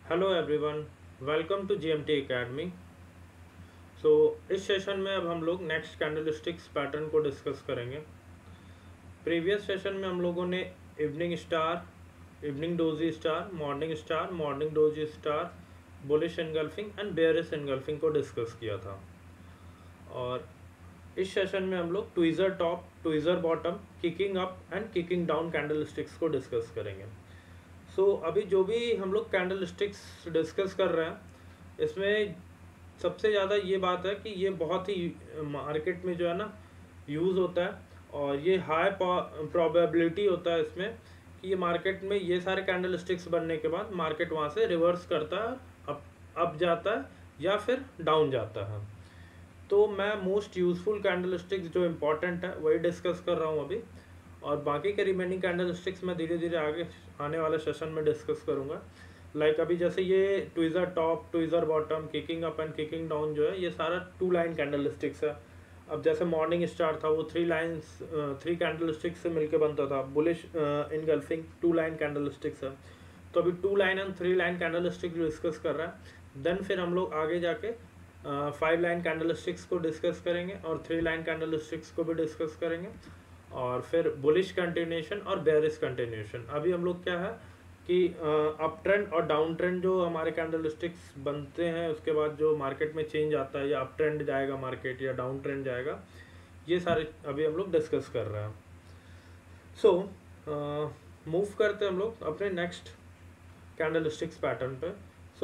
Hello everyone, welcome to GMT academy. इस session में अब हम लोग नेक्स्ट कैंडलस्टिक्स पैटर्न को डिस्कस करेंगे। प्रीवियस सेशन में हम लोगों ने evening star, evening doji star, morning doji star, bullish engulfing and bearish engulfing को डिस्कस किया था। और इस सेशन में हम लोग tweezer top, tweezer bottom, kicking up and kicking down candlesticks को डिस्कस करेंगे। अभी जो भी हम लोग कैंडल स्टिक्स डिस्कस कर रहे हैं, इसमें सबसे ज़्यादा ये बात है कि ये बहुत ही मार्केट में जो है ना यूज़ होता है, और ये हाई प्रोबेबिलिटी होता है इसमें कि ये मार्केट में ये सारे कैंडल स्टिक्स बनने के बाद मार्केट वहाँ से रिवर्स करता है, अप जाता है या फिर डाउन जाता है। तो मैं मोस्ट यूज़फुल कैंडल स्टिक्स जो इम्पोर्टेंट है वही डिस्कस कर रहा हूँ अभी, और बाकी के रिमेनिंग कैंडल स्टिक्स मैं धीरे धीरे आगे आने वाले सेशन में डिस्कस करूँगा। अभी जैसे ये tweezer top, tweezer bottom, kicking up and kicking down जो है ये सारा 2 लाइन कैंडल स्टिक्स है। अब जैसे मॉर्निंग स्टार था वो 3 लाइन्स, 3 कैंडल स्टिक्स से मिलकर बनता था। Bullish engulfing 2 line candle sticks है। तो अभी 2 line and 3 line candle sticks discuss कर रहा है। देन फिर हम लोग आगे जाके 5 लाइन कैंडल स्टिक्स को डिस्कस करेंगे और 3 लाइन कैंडल स्टिक्स को भी डिस्कस करेंगे, और फिर बुलिश कंटिन्यूशन और बेयरिश कंटिन्यूशन। अभी हम लोग क्या है कि अप ट्रेंड और डाउन ट्रेंड जो हमारे कैंडल स्टिक्स बनते हैं, उसके बाद जो मार्केट में चेंज आता है, या अप ट्रेंड जाएगा मार्केट या डाउन ट्रेंड जाएगा, ये सारे अभी हम लोग डिस्कस कर रहे हैं। मूव करते हैं हम लोग अपने नेक्स्ट कैंडल स्टिक्स पैटर्न पे।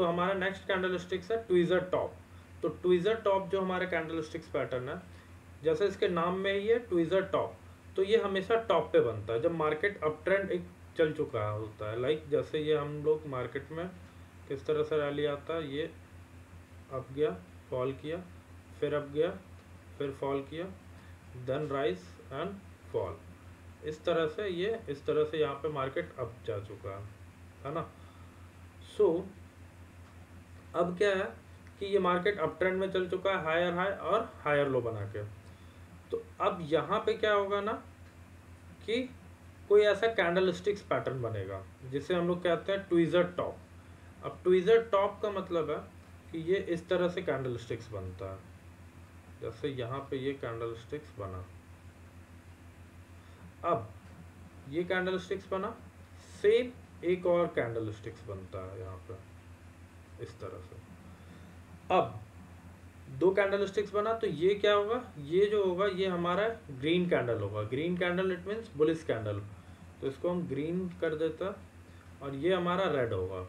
हमारा नेक्स्ट कैंडल स्टिक्स है ट्विज़र टॉप। तो ट्विज़र टॉप जो हमारे कैंडल स्टिक्स पैटर्न है, जैसे इसके नाम में ही है ट्विज़र टॉप, तो ये हमेशा टॉप पे बनता है जब मार्केट अप ट्रेंड एक चल चुका होता है। जैसे ये हम लोग मार्केट में किस तरह से रैली आता है, ये अप गया, फॉल किया, फिर अप गया, फिर फॉल किया, देन राइज एंड फॉल। इस तरह से यहाँ पे मार्केट अप जा चुका है ना। सो अब क्या है कि ये मार्केट अप ट्रेंड में चल चुका है, हायर हाई और हायर लो बना के। तो अब यहाँ पे क्या होगा ना कि कोई ऐसा कैंडल स्टिक्स पैटर्न बनेगा जिसे हम लोग कहते हैं ट्विज़र टॉप। अब ट्विज़र टॉप का मतलब है कि ये इस तरह से कैंडल स्टिक्स बनता है। जैसे यहाँ पे ये कैंडल स्टिक्स बना, अब ये कैंडल स्टिक्स बना, सेम एक और कैंडल स्टिक्स बनता है यहाँ पे इस तरह से। अब 2 कैंडल स्टिक्स बना, तो ये क्या होगा, ये जो होगा ये हमारा ग्रीन कैंडल होगा। Green candle it means bullish candle, तो इसको हम ग्रीन कर देता, और ये हमारा रेड होगा।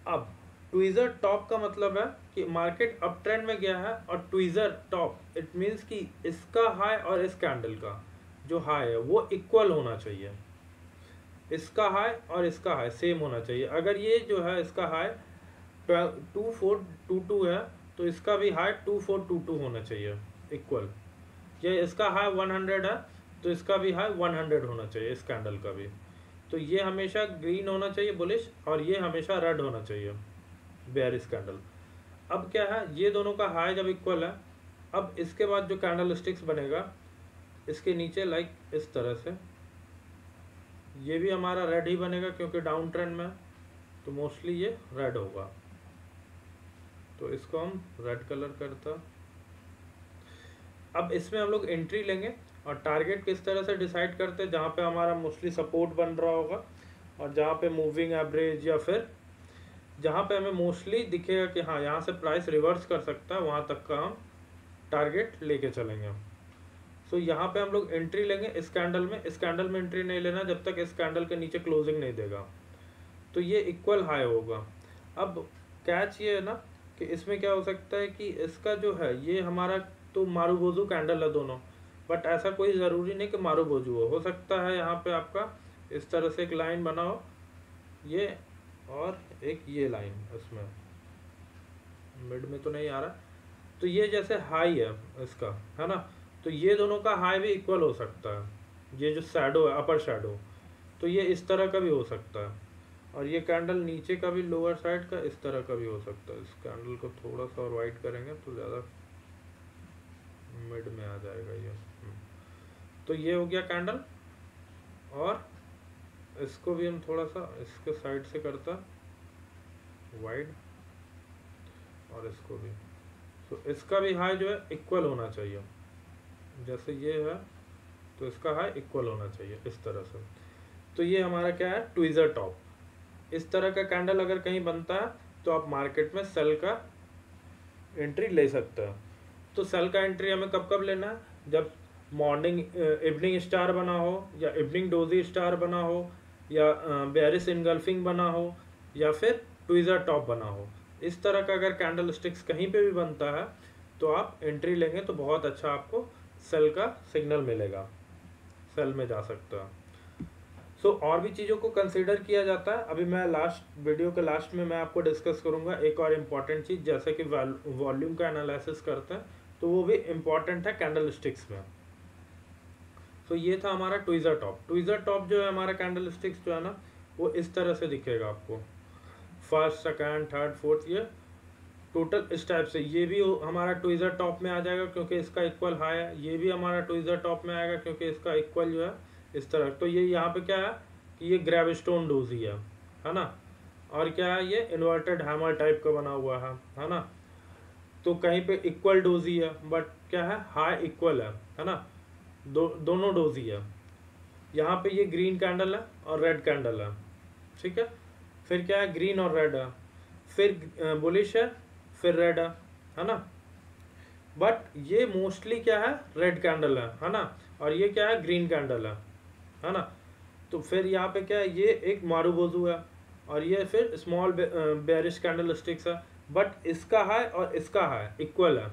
अब ट्विज़र टॉप का मतलब है कि मार्केट अप ट्रेंड में गया है, और ट्विज़र टॉप इट मीन्स कि इसका हाई और इस कैंडल का जो हाई है वो इक्वल होना चाहिए। इसका हाई और इसका हाई सेम होना चाहिए। अगर ये जो है इसका हाई 2422 है, तो इसका भी हाई 2422 होना चाहिए इक्वल। ये इसका हाई 100 है, तो इसका भी हाई 100 होना चाहिए इस कैंडल का भी। तो ये हमेशा ग्रीन होना चाहिए बुलिश, और ये हमेशा रेड होना चाहिए बेयरिश कैंडल। अब क्या है, ये दोनों का हाई जब इक्वल है, अब इसके बाद जो कैंडल स्टिक्स बनेगा इसके नीचे इस तरह से, ये भी हमारा रेड ही बनेगा क्योंकि डाउन ट्रेंड में, तो मोस्टली ये रेड होगा। तो इसको हम रेड कलर करता। अब इसमें हम लोग एंट्री लेंगे, और टारगेट किस तरह से डिसाइड करते हैं, जहाँ पे हमारा मोस्टली सपोर्ट बन रहा होगा, और जहाँ पे मूविंग एवरेज, या फिर जहाँ पे हमें मोस्टली दिखेगा कि हाँ यहाँ से प्राइस रिवर्स कर सकता है, वहाँ तक का हम टारगेट लेके चलेंगे। यहाँ पे हम लोग एंट्री लेंगे इस कैंडल में एंट्री नहीं लेना जब तक इस कैंडल के नीचे क्लोजिंग नहीं देगा। तो ये इक्वल हाई होगा। अब कैच ये है ना कि इसमें क्या हो सकता है कि इसका जो है ये हमारा तो मारूबोजू कैंडल है दोनों, बट ऐसा कोई ज़रूरी नहीं कि मारूबोजू हो सकता है यहाँ पे आपका इस तरह से एक लाइन बना हो, ये और एक ये लाइन इसमें मिड में तो नहीं आ रहा, तो ये जैसे हाई है इसका, है ना, तो ये दोनों का हाई भी इक्वल हो सकता है। ये जो शैडो है अपर शैडो, तो ये इस तरह का भी हो सकता है, और ये कैंडल नीचे का भी लोअर साइड का इस तरह का भी हो सकता है। इस कैंडल को थोड़ा सा और वाइट करेंगे तो ज़्यादा मिड में आ जाएगा ये। तो ये हो गया कैंडल, और इसको भी हम थोड़ा सा इसके साइड से करता, वाइड और इसको भी। तो इसका भी हाई जो है इक्वल होना चाहिए, जैसे ये है तो इसका हाई इक्वल होना चाहिए इस तरह से। तो ये हमारा क्या है, ट्वीजर टॉप। इस तरह का कैंडल अगर कहीं बनता है तो आप मार्केट में सेल का एंट्री ले सकते हैं। तो सेल का एंट्री हमें कब कब लेना है, जब मॉर्निंग इवनिंग स्टार बना हो, या इवनिंग डोजी स्टार बना हो, या बेरिश इनगल्फिंग बना हो, या फिर ट्वीजर टॉप बना हो। इस तरह का अगर कैंडल स्टिक्स कहीं पे भी बनता है तो आप एंट्री लेंगे तो बहुत अच्छा आपको सेल का सिग्नल मिलेगा, सेल में जा सकता है। सो और भी चीज़ों को कंसीडर किया जाता है। अभी मैं लास्ट वीडियो के लास्ट में मैं आपको डिस्कस करूंगा एक और इम्पॉर्टेंट चीज़, जैसे कि वॉल्यूम का एनालिसिस करते हैं तो वो भी इम्पॉर्टेंट है कैंडल स्टिक्स में। तो ये था हमारा ट्वीजर टॉप। ट्वीजर टॉप जो है हमारा कैंडल स्टिक्स जो है ना वो इस तरह से दिखेगा आपको, फर्स्ट सेकंड थर्ड फोर्थ, ये टोटल इस टाइप से। ये भी हमारा ट्वीजर टॉप में आ जाएगा क्योंकि इसका इक्वल हाई है, ये भी हमारा ट्वीजर टॉप में आएगा क्योंकि इसका इक्वल जो है इस तरह। तो ये यहाँ पे क्या है कि ये ग्रेविस्टोन डोजी है ना, और क्या है ये इन्वर्टेड हैमर टाइप का बना हुआ है ना। तो कहीं पे इक्वल डोजी है बट क्या है हाई इक्वल है ना, दोनों डोजी है। यहाँ पे ये ग्रीन कैंडल है और रेड कैंडल है, ठीक है। फिर क्या है ग्रीन और रेड है, फिर बुलिश है, फिर रेड है ना। बट ये मोस्टली क्या है रेड कैंडल है ना, और ये क्या है ग्रीन कैंडल है ना। तो फिर यहाँ पे क्या है ये एक मारूबोजू है, और ये फिर स्मॉल बेरिश कैंडल स्टिक्स है। बट इसका हाई और इसका हाई इक्वल है।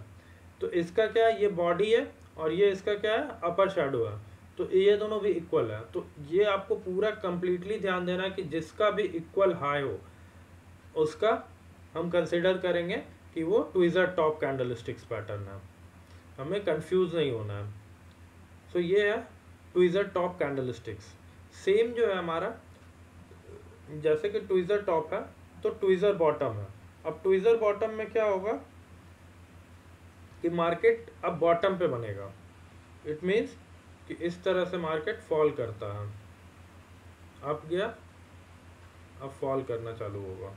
तो इसका क्या है ये बॉडी है और ये इसका क्या है अपर शेडो है, तो ये दोनों भी इक्वल है। तो ये आपको पूरा कंप्लीटली ध्यान देना है कि जिसका भी इक्वल हाई हो उसका हम कंसिडर करेंगे कि वो tweezer top candle sticks pattern है, हमें कंफ्यूज नहीं होना है। सो ये है tweezer top candle sticks. Same जो है हमारा, जैसे कि ट्वीजर टॉप है तो ट्वीजर बॉटम है। अब ट्वीजर बॉटम में क्या होगा कि मार्केट अब बॉटम पे बनेगा। इट मीन्स कि इस तरह से मार्केट फॉल करता है, अप गया अब फॉल करना चालू होगा।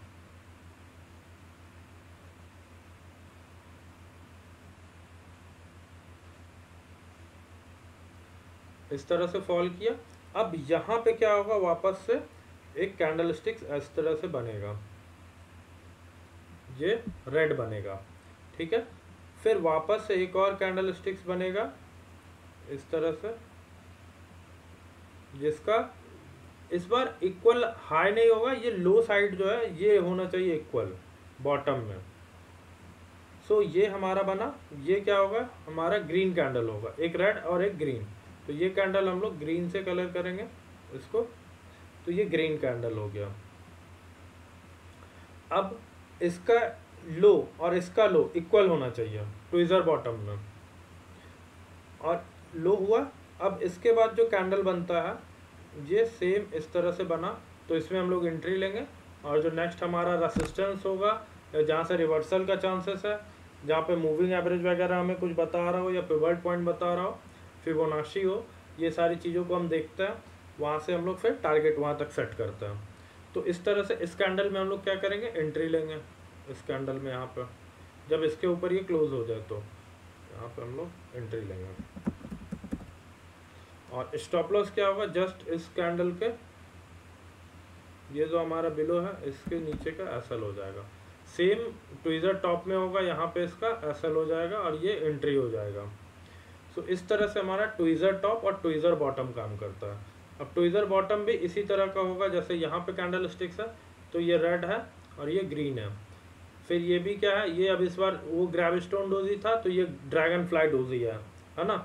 इस तरह से फॉल किया। अब यहाँ पे क्या होगा, वापस से एक कैंडल स्टिक्स इस तरह से बनेगा, ये रेड बनेगा, ठीक है। फिर वापस से एक और कैंडल स्टिक्स बनेगा इस तरह से, जिसका इस बार इक्वल हाई नहीं होगा, ये लो साइड जो है ये होना चाहिए इक्वल बॉटम में। सो ये हमारा बना, ये क्या होगा हमारा ग्रीन कैंडल होगा, एक रेड और एक ग्रीन। तो ये कैंडल हम लोग ग्रीन से कलर करेंगे इसको, तो ये ग्रीन कैंडल हो गया। अब इसका लो और इसका लो इक्वल होना चाहिए ट्वीजर बॉटम में, और लो हुआ। अब इसके बाद जो कैंडल बनता है ये सेम इस तरह से बना, तो इसमें हम लोग एंट्री लेंगे। और जो नेक्स्ट हमारा रेसिस्टेंस होगा, या जहाँ से रिवर्सल का चांसेस है, जहाँ पे मूविंग एवरेज वगैरह हमें कुछ बता रहा हो या पिवट पॉइंट बता रहा हो, फिबोनाची हो, ये सारी चीज़ों को हम देखते हैं। वहाँ से हम लोग फिर टारगेट वहाँ तक सेट करते हैं। तो इस तरह से इस कैंडल में हम लोग क्या करेंगे, एंट्री लेंगे इस कैंडल में। यहाँ पर जब इसके ऊपर ये क्लोज हो जाए तो यहाँ पर हम लोग एंट्री लेंगे। और स्टॉप लॉस क्या होगा, जस्ट इस कैंडल के ये जो हमारा बिलो है इसके नीचे का एसएल हो जाएगा। सेम ट्वीजर टॉप में होगा, यहाँ पे इसका एसएल हो जाएगा और ये एंट्री हो जाएगा। सो इस तरह से हमारा ट्वीजर टॉप और ट्वीजर बॉटम काम करता है। अब ट्वीजर बॉटम भी इसी तरह का होगा, जैसे यहाँ पे कैंडल स्टिक्स है तो ये रेड है और ये ग्रीन है। फिर ये भी क्या है, ये अब इस बार वो ग्रेविस्टोन डोजी था तो ये ड्रैगन फ्लाई डोजी है ना।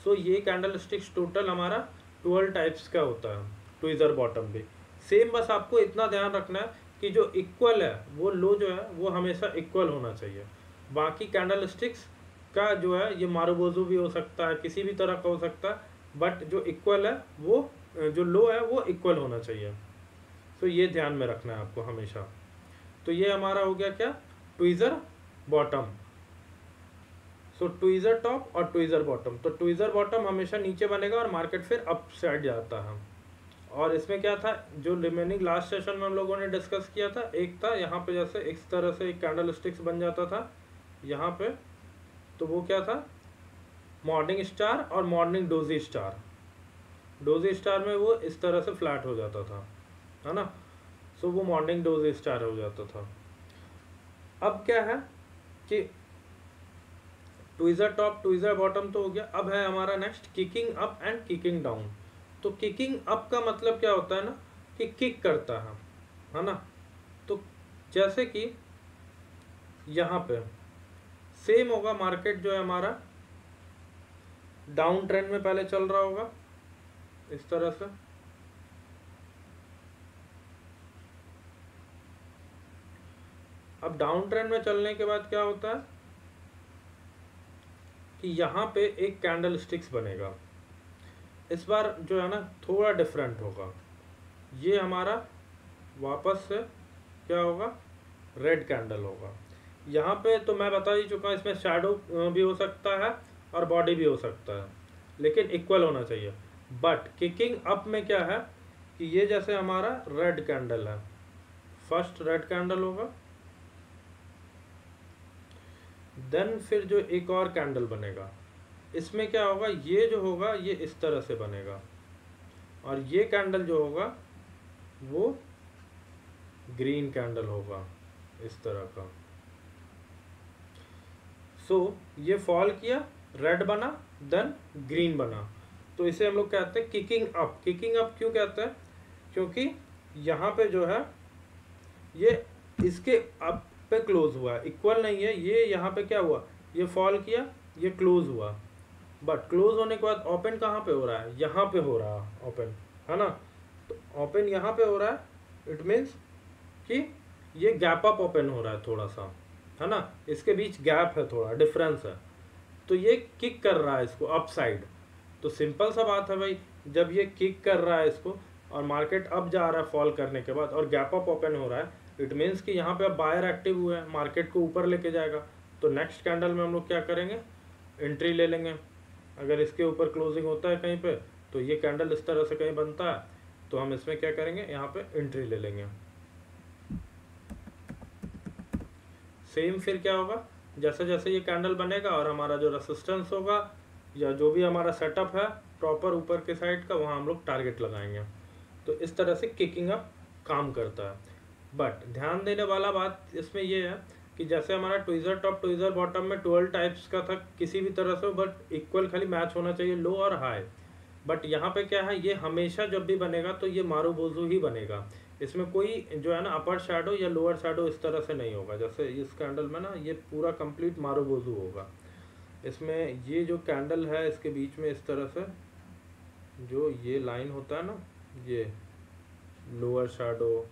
सो ये कैंडल स्टिक्स टोटल हमारा 12 टाइप्स का होता है, ट्वीजर बॉटम भी सेम। बस आपको इतना ध्यान रखना है कि जो इक्वल है वो लो जो है वो हमेशा इक्वल होना चाहिए। बाकी कैंडल स्टिक्स का जो है ये मारूबोजू भी हो सकता है, किसी भी तरह का हो सकता है, बट जो इक्वल है वो जो लो है वो इक्वल होना चाहिए। तो ये ध्यान में रखना है आपको हमेशा। तो ये हमारा हो गया क्या, ट्वीजर बॉटम। सो ट्वीजर टॉप और ट्वीजर बॉटम। तो ट्वीजर बॉटम हमेशा नीचे बनेगा और मार्केट फिर अप साइड जाता है, और इसमें क्या था, जो रिमेनिंग लास्ट सेशन में हम लोगों ने डिस्कस किया था, एक था यहाँ पे जैसे इस तरह से एक कैंडल स्टिक्स बन जाता था यहाँ पे, तो वो क्या था, मॉर्निंग स्टार और morning doji star. Doji star में वो इस तरह से फ्लैट हो जाता था, है ना, सो वो मॉर्निंग डोजी स्टार हो जाता था। अब क्या है कि ट्विज़र टॉप ट्विज़र बॉटम तो हो गया, अब है हमारा next kicking up and kicking down. तो किकिंग अप का मतलब क्या होता है ना, कि किक करता है ना। तो जैसे कि यहाँ पे सेम होगा, मार्केट जो है हमारा डाउन ट्रेंड में पहले चल रहा होगा इस तरह से, अब डाउन ट्रेंड में चलने के बाद क्या होता है कि यहाँ पे एक कैंडल स्टिक्स बनेगा। इस बार जो है ना थोड़ा डिफरेंट होगा, ये हमारा वापस से क्या होगा, रेड कैंडल होगा। यहाँ पे तो मैं बता ही चुका, इसमें शैडो भी हो सकता है और बॉडी भी हो सकता है, लेकिन इक्वल होना चाहिए। बट किकिंग अप में क्या है कि ये जैसे हमारा रेड कैंडल है, फर्स्ट रेड कैंडल होगा, देन फिर जो एक और कैंडल बनेगा, इसमें क्या होगा, ये जो होगा ये इस तरह से बनेगा, और ये कैंडल जो होगा वो ग्रीन कैंडल होगा इस तरह का। सो ये फॉल किया, रेड बना, देन ग्रीन बना, तो इसे हम लोग कहते हैं किकिंग अप। किकिंग अप क्यों कहते हैं, क्योंकि यहाँ पे जो है ये इसके अप पे क्लोज हुआ है, इक्वल नहीं है। ये यहाँ पे क्या हुआ, ये फॉल किया, ये क्लोज हुआ, बट क्लोज होने के बाद ओपन कहाँ पे हो रहा है, यहाँ पे हो रहा है ओपन, है ना। तो ओपन यहाँ पे हो रहा है, इट मीन्स कि ये गैप अप ओपन हो रहा है थोड़ा सा, है ना, इसके बीच गैप है, थोड़ा डिफरेंस है, तो ये किक कर रहा है इसको अप साइड। तो सिंपल सा बात है भाई, जब ये किक कर रहा है इसको और मार्केट अप जा रहा है फॉल करने के बाद और गैप अप ओपन हो रहा है, इट मीन्स कि यहाँ पे अब बायर एक्टिव हुए हैं, मार्केट को ऊपर लेके जाएगा। तो नेक्स्ट कैंडल में हम लोग क्या करेंगे, एंट्री ले लेंगे। अगर इसके ऊपर क्लोजिंग होता है कहीं पे, तो ये कैंडल इस तरह से कहीं बनता है, तो हम इसमें क्या करेंगे, यहाँ पे एंट्री ले लेंगे। सेम फिर क्या होगा, जैसे जैसे ये कैंडल बनेगा और हमारा जो रेसिस्टेंस होगा या जो भी हमारा सेटअप है प्रॉपर ऊपर के साइड का, वहाँ हम लोग टारगेट लगाएंगे। तो इस तरह से किकिंग अप काम करता है। बट ध्यान देने वाला बात इसमें ये है कि जैसे हमारा ट्विज़र टॉप ट्विज़र बॉटम में 12 टाइप्स का था, किसी भी तरह से, बट इक्वल खाली मैच होना चाहिए लो और हाई। बट यहाँ पे क्या है, ये हमेशा जब भी बनेगा तो ये मारूबोजू ही बनेगा, इसमें कोई जो है ना अपर शैडो या लोअर शैडो इस तरह से नहीं होगा। जैसे इस कैंडल में ना ये पूरा कंप्लीट मारूबोजू होगा। इसमें ये जो कैंडल है इसके बीच में इस तरह से जो ये लाइन होता है ना, ये लोअर शैडो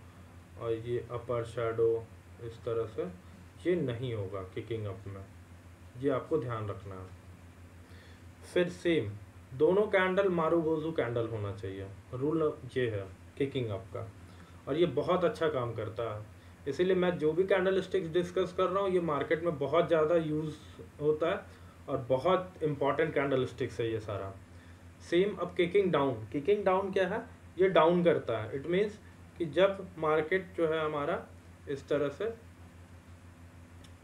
और ये अपर शैडो, इस तरह से ये नहीं होगा किकिंग अप में, ये आपको ध्यान रखना है। फिर सेम दोनों कैंडल मारूबोजू कैंडल होना चाहिए, रूल ये है किकिंग अप का, और ये बहुत अच्छा काम करता है। इसीलिए मैं जो भी कैंडल स्टिक्स डिस्कस कर रहा हूँ ये मार्केट में बहुत ज़्यादा यूज़ होता है और बहुत इंपॉर्टेंट कैंडल स्टिक्स है ये सारा। सेम अब किकिंग डाउन, किकिंग डाउन क्या है, ये डाउन करता है। इट मीन्स कि जब मार्केट जो है हमारा इस तरह से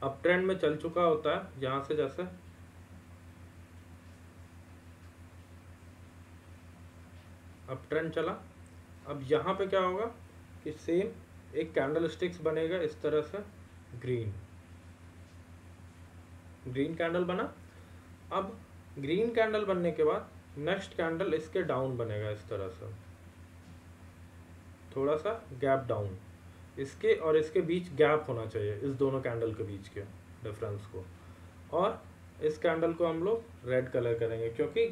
अप ट्रेंड में चल चुका होता है, यहाँ से जैसे अप ट्रेंड चला, अब यहाँ पे क्या होगा कि सेम एक कैंडल स्टिक्स बनेगा इस तरह से, ग्रीन ग्रीन कैंडल बना। अब ग्रीन कैंडल बनने के बाद नेक्स्ट कैंडल इसके डाउन बनेगा इस तरह से, थोड़ा सा गैप डाउन, इसके और इसके बीच गैप होना चाहिए, इस दोनों कैंडल के बीच के डिफरेंस को। और इस कैंडल को हम लोग रेड कलर करेंगे, क्योंकि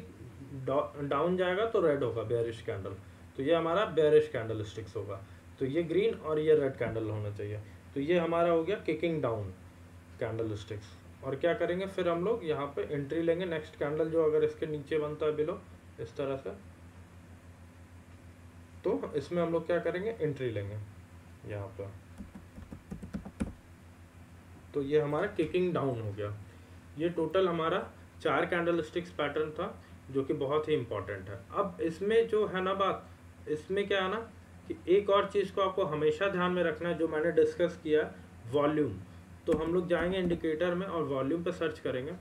डाउन जाएगा तो रेड होगा, बेयरिश कैंडल, तो ये हमारा बेयरिश कैंडल स्टिक्स होगा। तो ये ग्रीन और ये रेड कैंडल होना चाहिए। तो ये हमारा हो गया किकिंग डाउन कैंडल स्टिक्स। और क्या करेंगे फिर हम लोग यहाँ पे एंट्री लेंगे नेक्स्ट कैंडल जो अगर इसके नीचे बनता है बिलो इस तरह से, तो इसमें हम लोग क्या करेंगे, एंट्री लेंगे यहाँ पर। तो ये हमारा किकिंग डाउन हो गया। ये टोटल हमारा 4 कैंडल स्टिक्स पैटर्न था जो कि बहुत ही इंपॉर्टेंट है। अब इसमें जो है ना बात, इसमें क्या है ना कि एक और चीज़ को आपको हमेशा ध्यान में रखना है, जो मैंने डिस्कस किया, वॉल्यूम। तो हम लोग जाएंगे इंडिकेटर में और वॉल्यूम पे सर्च करेंगे,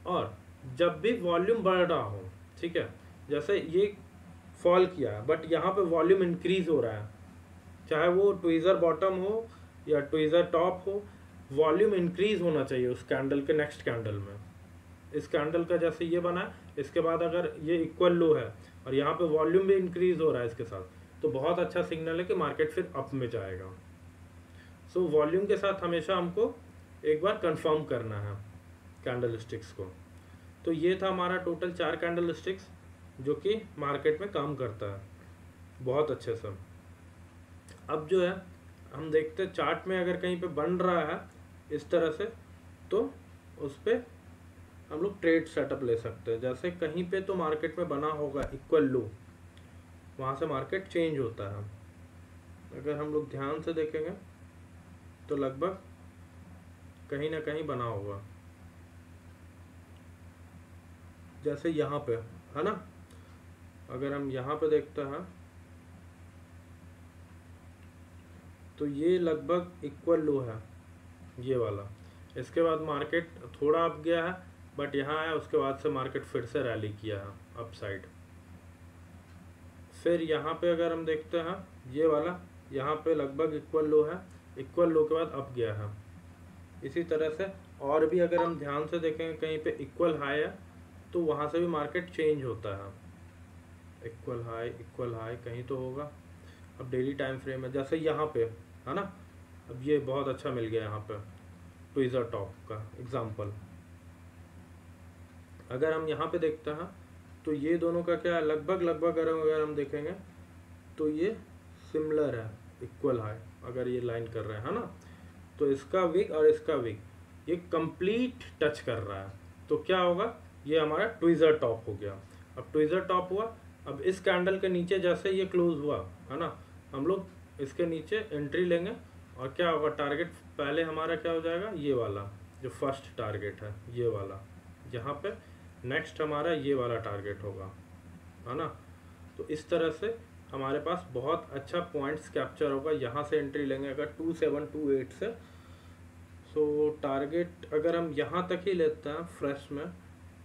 और जब भी वॉल्यूम बढ़ रहा हो, ठीक है, जैसे ये फॉल किया बट यहाँ पे वॉल्यूम इंक्रीज हो रहा है, चाहे वो ट्वीज़र बॉटम हो या ट्वीज़र टॉप हो, वॉल्यूम इंक्रीज होना चाहिए उस कैंडल के नेक्स्ट कैंडल में। इस कैंडल का जैसे ये बना है, इसके बाद अगर ये इक्वल लो है और यहाँ पे वॉल्यूम भी इंक्रीज हो रहा है इसके साथ, तो बहुत अच्छा सिग्नल है कि मार्केट फिर अप में जाएगा। सो वॉल्यूम के साथ हमेशा हमको एक बार कंफर्म करना है कैंडल स्टिक्स को। तो ये था हमारा टोटल 4 कैंडल स्टिक्स जो कि मार्केट में काम करता है बहुत अच्छे से। अब जो है हम देखते हैं चार्ट में अगर कहीं पे बन रहा है इस तरह से, तो उस पर हम लोग ट्रेड सेटअप ले सकते हैं। जैसे कहीं पे तो मार्केट में बना होगा इक्वल लो, वहाँ से मार्केट चेंज होता है। अगर हम लोग ध्यान से देखेंगे तो लगभग कहीं ना कहीं बना होगा, जैसे यहाँ पे है ना। अगर हम यहाँ पे देखते हैं तो ये लगभग इक्वल लो है ये वाला। इसके बाद मार्केट थोड़ा अप गया है बट यहाँ आया, उसके बाद से मार्केट फिर से रैली किया है अप साइड। फिर यहाँ पे अगर हम देखते हैं ये वाला, यहाँ पे लगभग इक्वल लो है, इक्वल लो के बाद अप गया है। इसी तरह से और भी अगर हम ध्यान से देखेंगे कहीं पे इक्वल हाई है तो वहाँ से भी मार्केट चेंज होता है। इक्वल हाई कहीं तो होगा। अब डेली टाइम फ्रेम है, जैसे यहाँ पे है ना, अब ये बहुत अच्छा मिल गया यहाँ पे ट्वीज़र टॉप का एग्जांपल। अगर हम यहाँ पे देखते हैं तो ये दोनों का क्या है, लगभग अगर हम देखेंगे तो ये सिमिलर है, इक्वल हाई अगर ये लाइन कर रहे हैं है ना। तो इसका विक और इसका विक ये कंप्लीट टच कर रहा है, तो क्या होगा, ये हमारा ट्वीज़र टॉप हो गया। अब ट्वीज़र टॉप हुआ, अब इस कैंडल के नीचे जैसे ये क्लोज हुआ है ना, हम लोग इसके नीचे एंट्री लेंगे और क्या होगा, टारगेट पहले हमारा क्या हो जाएगा, ये वाला जो फर्स्ट टारगेट है ये वाला, यहाँ पे नेक्स्ट हमारा ये वाला टारगेट होगा है ना। तो इस तरह से हमारे पास बहुत अच्छा पॉइंट्स कैप्चर होगा। यहाँ से एंट्री लेंगे अगर 2728 से, सो टारगेट अगर हम यहाँ तक ही लेते हैं फ्रेश में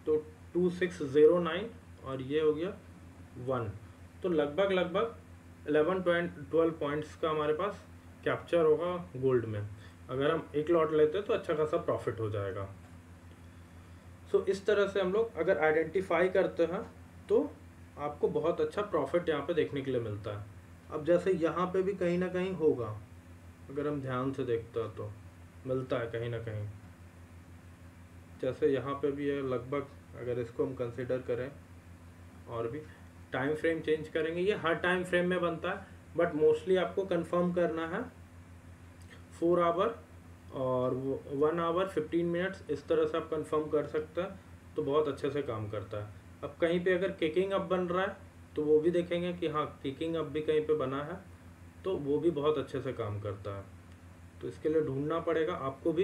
तो 2609 और ये हो गया 1, तो लगभग 11-12 पॉइंट्स का हमारे पास कैप्चर होगा गोल्ड में। अगर हम एक लॉट लेते हैं तो अच्छा खासा प्रॉफिट हो जाएगा। सो इस तरह से हम लोग अगर आइडेंटिफाई करते हैं तो आपको बहुत अच्छा प्रॉफिट यहाँ पे देखने के लिए मिलता है। अब जैसे यहाँ पे भी कहीं ना कहीं होगा, अगर हम ध्यान से देखते हैं तो मिलता है कहीं ना कहीं, जैसे यहाँ पे भी है लगभग। अगर इसको हम कंसिडर करें और भी टाइम फ्रेम चेंज करेंगे, ये हर टाइम फ्रेम में बनता है बट मोस्टली आपको कंफर्म करना है 4 आवर और 1 आवर 15 मिनट्स, इस तरह से आप कंफर्म कर सकते हैं तो बहुत अच्छे से काम करता है। अब कहीं पे अगर किकिंग अप बन रहा है तो वो भी देखेंगे कि हाँ किकिंग अप भी कहीं पे बना है, तो वो भी बहुत अच्छे से काम करता है। तो इसके लिए ढूंढना पड़ेगा, आपको भी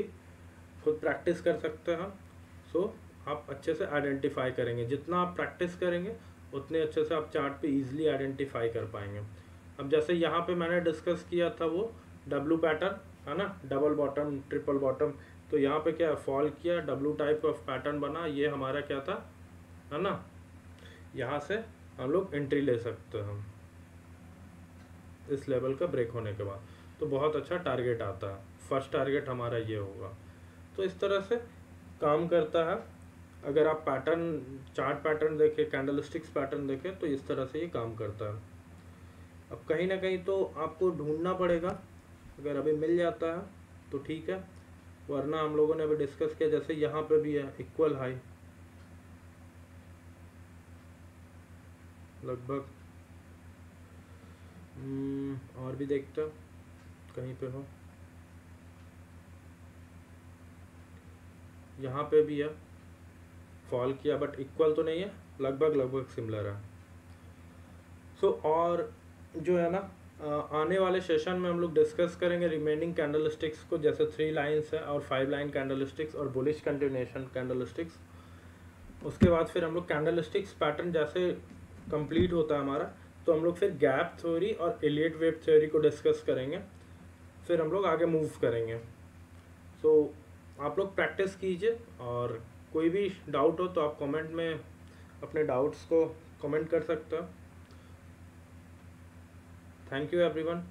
खुद प्रैक्टिस कर सकते हैं। सो आप अच्छे से आइडेंटिफाई करेंगे, जितना आप प्रैक्टिस करेंगे उतने अच्छे से आप चार्ट पे इजीली आइडेंटिफाई कर पाएंगे। अब जैसे यहाँ पे मैंने डिस्कस किया था वो डब्लू पैटर्न है ना, डबल बॉटम ट्रिपल बॉटम, तो यहाँ पे क्या फॉल किया, डब्लू टाइप ऑफ पैटर्न बना, ये हमारा क्या था है ना, यहाँ से हम लोग एंट्री ले सकते हैं इस लेवल का ब्रेक होने के बाद, तो बहुत अच्छा टारगेट आता है। फर्स्ट टारगेट हमारा ये होगा। तो इस तरह से काम करता है। अगर आप पैटर्न चार्ट पैटर्न देखें, कैंडल स्टिक्स पैटर्न देखें, तो इस तरह से ये काम करता है। अब कहीं ना कहीं तो आपको ढूंढना पड़ेगा, अगर अभी मिल जाता है तो ठीक है, वरना हम लोगों ने अभी डिस्कस किया जैसे यहाँ पे भी है इक्वल हाई लगभग, और भी देखते हैं कहीं पे हो, यहाँ पे भी है फॉल किया बट इक्वल तो नहीं है, लगभग सिमिलर है। सो और जो है ना आने वाले सेशन में हम लोग डिस्कस करेंगे रिमेनिंग कैंडल स्टिक्स को, जैसे 3 लाइन्स है और 5 लाइन कैंडल स्टिक्स और बुलिश कंटिन्यूएशन कैंडल स्टिक्स। उसके बाद फिर हम लोग कैंडल स्टिक्स पैटर्न जैसे कंप्लीट होता है हमारा, तो हम लोग फिर गैप थ्योरी और इलियट वेव थ्योरी को डिस्कस करेंगे, फिर हम लोग आगे मूव करेंगे। तो आप लोग प्रैक्टिस कीजिए, और कोई भी डाउट हो तो आप कमेंट में अपने डाउट्स को कमेंट कर सकते हो। Thank you everyone.